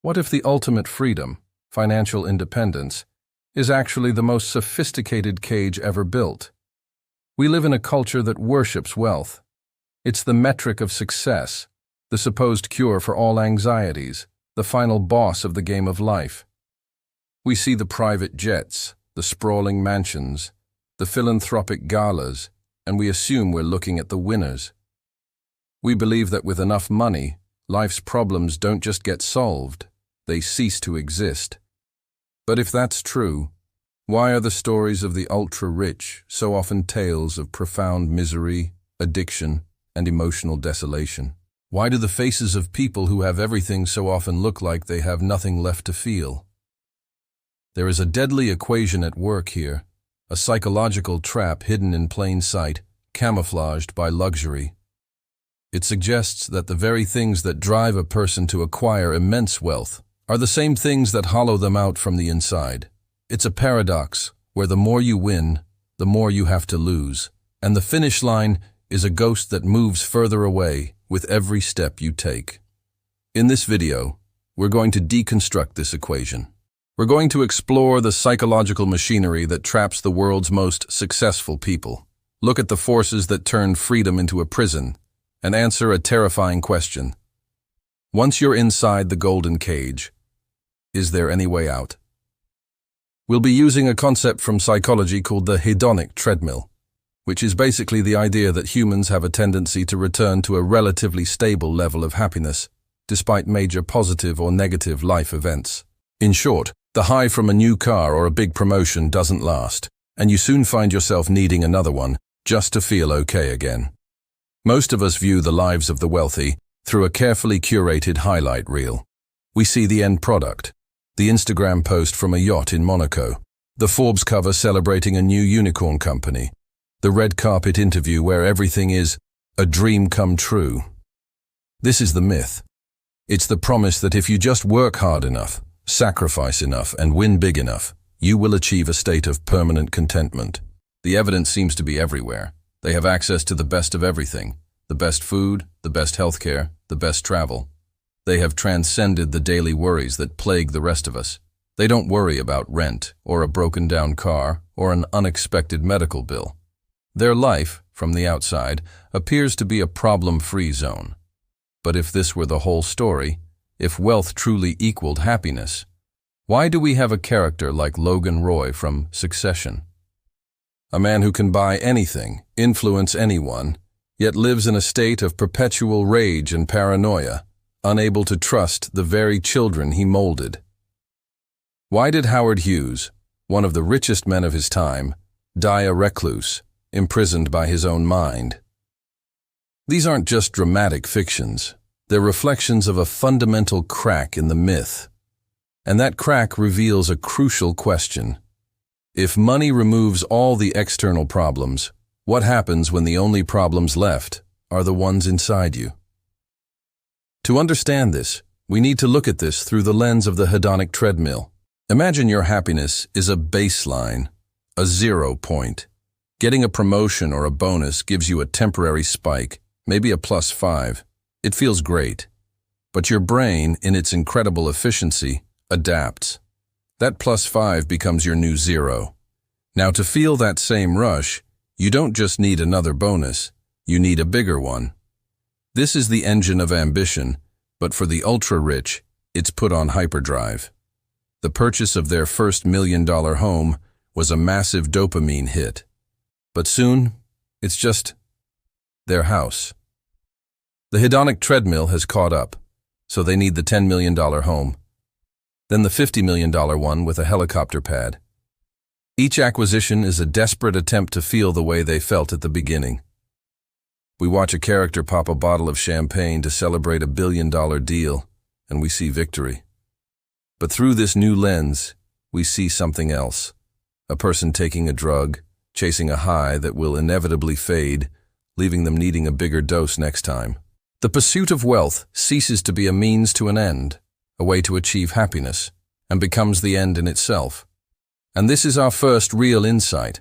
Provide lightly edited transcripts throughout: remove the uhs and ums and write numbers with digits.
What if the ultimate freedom, financial independence, is actually the most sophisticated cage ever built? We live in a culture that worships wealth. It's the metric of success, the supposed cure for all anxieties, the final boss of the game of life. We see the private jets, the sprawling mansions, the philanthropic galas, and we assume we're looking at the winners. We believe that with enough money, life's problems don't just get solved, they cease to exist. But if that's true, why are the stories of the ultra-rich so often tales of profound misery, addiction, and emotional desolation? Why do the faces of people who have everything so often look like they have nothing left to feel? There is a deadly equation at work here, a psychological trap hidden in plain sight, camouflaged by luxury. It suggests that the very things that drive a person to acquire immense wealth are the same things that hollow them out from the inside. It's a paradox where the more you win, the more you have to lose, and the finish line is a ghost that moves further away with every step you take. In this video, we're going to deconstruct this equation. We're going to explore the psychological machinery that traps the world's most successful people, look at the forces that turn freedom into a prison, and answer a terrifying question. Once you're inside the golden cage, is there any way out? We'll be using a concept from psychology called the Hedonic Treadmill, which is basically the idea that humans have a tendency to return to a relatively stable level of happiness, despite major positive or negative life events. In short, the high from a new car or a big promotion doesn't last, and you soon find yourself needing another one just to feel okay again. Most of us view the lives of the wealthy through a carefully curated highlight reel. We see the end product, the Instagram post from a yacht in Monaco, the Forbes cover celebrating a new unicorn company, the red carpet interview where everything is a dream come true. This is the myth. It's the promise that if you just work hard enough, sacrifice enough, and win big enough, you will achieve a state of permanent contentment. The evidence seems to be everywhere. They have access to the best of everything, the best food, the best healthcare, the best travel. They have transcended the daily worries that plague the rest of us. They don't worry about rent, or a broken-down car, or an unexpected medical bill. Their life, from the outside, appears to be a problem-free zone. But if this were the whole story, if wealth truly equaled happiness, why do we have a character like Logan Roy from Succession? A man who can buy anything, influence anyone, yet lives in a state of perpetual rage and paranoia, unable to trust the very children he molded. Why did Howard Hughes, one of the richest men of his time, die a recluse, imprisoned by his own mind? These aren't just dramatic fictions. They're reflections of a fundamental crack in the myth. And that crack reveals a crucial question. If money removes all the external problems, what happens when the only problems left are the ones inside you? To understand this, we need to look at this through the lens of the Hedonic Treadmill. Imagine your happiness is a baseline, a 0 point. Getting a promotion or a bonus gives you a temporary spike, maybe a +5. It feels great. But your brain, in its incredible efficiency, adapts. That +5 becomes your new 0. Now, to feel that same rush, you don't just need another bonus, you need a bigger one. This is the engine of ambition, but for the ultra-rich, it's put on hyperdrive. The purchase of their first $1 million home was a massive dopamine hit. But soon, it's just their house. The Hedonic Treadmill has caught up, so they need the $10 million home. Then the $50 million one with a helicopter pad. Each acquisition is a desperate attempt to feel the way they felt at the beginning. We watch a character pop a bottle of champagne to celebrate a $1 billion deal, and we see victory. But through this new lens, we see something else. A person taking a drug, chasing a high that will inevitably fade, leaving them needing a bigger dose next time. The pursuit of wealth ceases to be a means to an end, a way to achieve happiness, and becomes the end in itself. And this is our first real insight.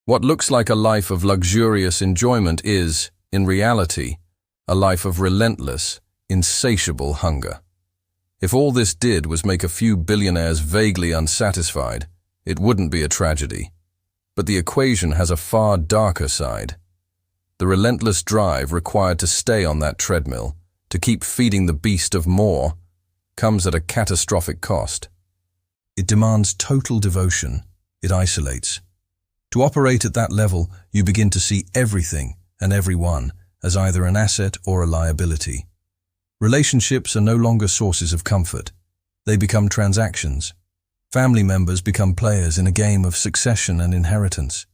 What looks like a life of luxurious enjoyment is, in reality, a life of relentless, insatiable hunger. If all this did was make a few billionaires vaguely unsatisfied, it wouldn't be a tragedy. But the equation has a far darker side. The relentless drive required to stay on that treadmill, to keep feeding the beast of more, comes at a catastrophic cost. It demands total devotion. It isolates. To operate at that level, you begin to see everything and everyone as either an asset or a liability. Relationships are no longer sources of comfort. They become transactions. Family members become players in a game of succession and inheritance.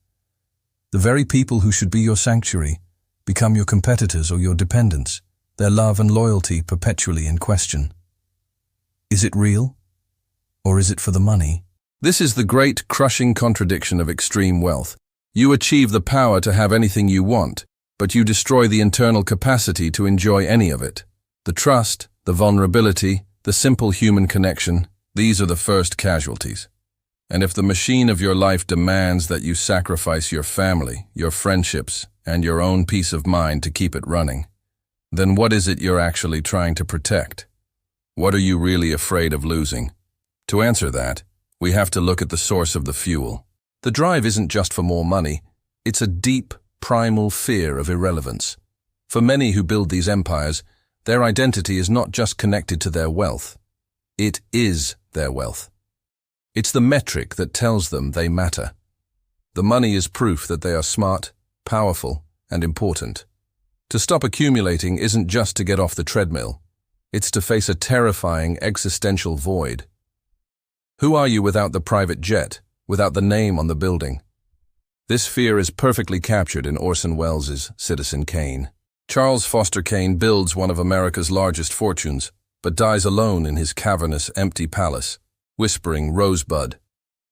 The very people who should be your sanctuary become your competitors or your dependents, their love and loyalty perpetually in question. Is it real? Or is it for the money? This is the great crushing contradiction of extreme wealth. You achieve the power to have anything you want, but you destroy the internal capacity to enjoy any of it. The trust, the vulnerability, the simple human connection, these are the first casualties. And if the machine of your life demands that you sacrifice your family, your friendships, and your own peace of mind to keep it running, then what is it you're actually trying to protect? What are you really afraid of losing? To answer that, we have to look at the source of the fuel. The drive isn't just for more money, it's a deep, primal fear of irrelevance. For many who build these empires, their identity is not just connected to their wealth. It is their wealth. It's the metric that tells them they matter. The money is proof that they are smart, powerful, and important. To stop accumulating isn't just to get off the treadmill. It's to face a terrifying existential void. Who are you without the private jet, without the name on the building? This fear is perfectly captured in Orson Welles' Citizen Kane. Charles Foster Kane builds one of America's largest fortunes, but dies alone in his cavernous, empty palace, whispering Rosebud,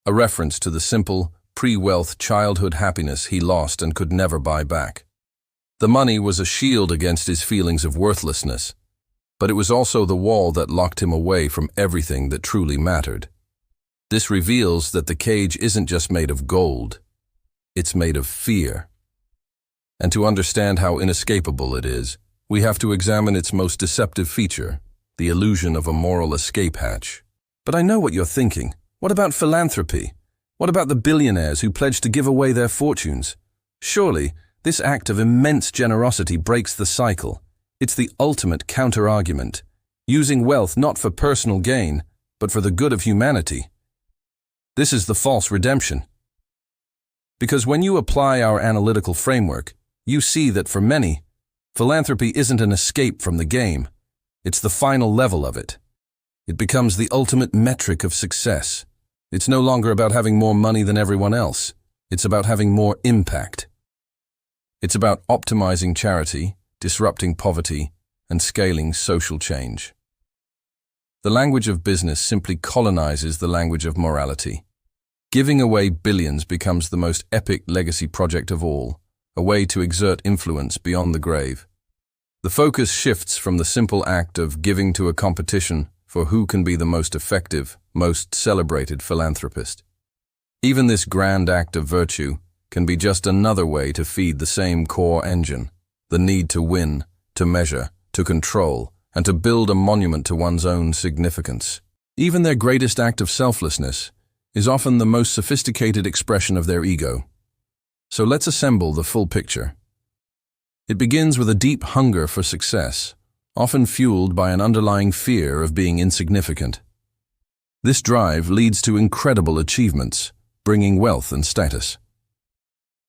a reference to the simple, pre-wealth childhood happiness he lost and could never buy back. The money was a shield against his feelings of worthlessness, but it was also the wall that locked him away from everything that truly mattered. This reveals that the cage isn't just made of gold, it's made of fear. And to understand how inescapable it is, we have to examine its most deceptive feature, the illusion of a moral escape hatch. But I know what you're thinking. What about philanthropy? What about the billionaires who pledge to give away their fortunes? Surely, this act of immense generosity breaks the cycle. It's the ultimate counter-argument, using wealth not for personal gain, but for the good of humanity. This is the false redemption. Because when you apply our analytical framework, you see that for many, philanthropy isn't an escape from the game. It's the final level of it. It becomes the ultimate metric of success. It's no longer about having more money than everyone else. It's about having more impact. It's about optimizing charity, disrupting poverty, and scaling social change. The language of business simply colonizes the language of morality. Giving away billions becomes the most epic legacy project of all, a way to exert influence beyond the grave. The focus shifts from the simple act of giving to a competition for who can be the most effective, most celebrated philanthropist. Even this grand act of virtue can be just another way to feed the same core engine, the need to win, to measure, to control, and to build a monument to one's own significance. Even their greatest act of selflessness is often the most sophisticated expression of their ego. So let's assemble the full picture. It begins with a deep hunger for success, often fueled by an underlying fear of being insignificant. This drive leads to incredible achievements, bringing wealth and status.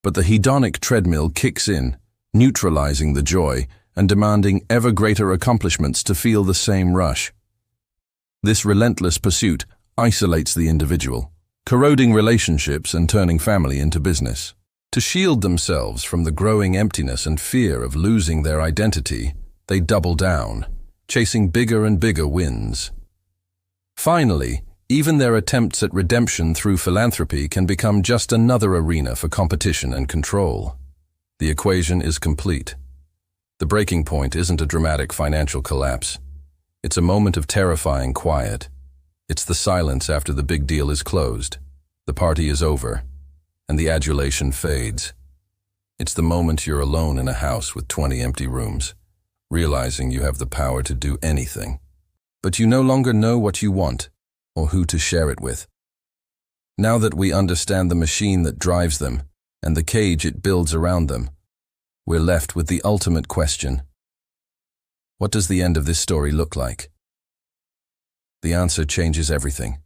But the hedonic treadmill kicks in, neutralizing the joy and demanding ever greater accomplishments to feel the same rush. This relentless pursuit isolates the individual, corroding relationships and turning family into business. To shield themselves from the growing emptiness and fear of losing their identity, they double down, chasing bigger and bigger wins. Finally, even their attempts at redemption through philanthropy can become just another arena for competition and control. The equation is complete. The breaking point isn't a dramatic financial collapse. It's a moment of terrifying quiet. It's the silence after the big deal is closed, the party is over, and the adulation fades. It's the moment you're alone in a house with 20 empty rooms, realizing you have the power to do anything. but you no longer know what you want or who to share it with. Now that we understand the machine that drives them and the cage it builds around them, we're left with the ultimate question. What does the end of this story look like? The answer changes everything.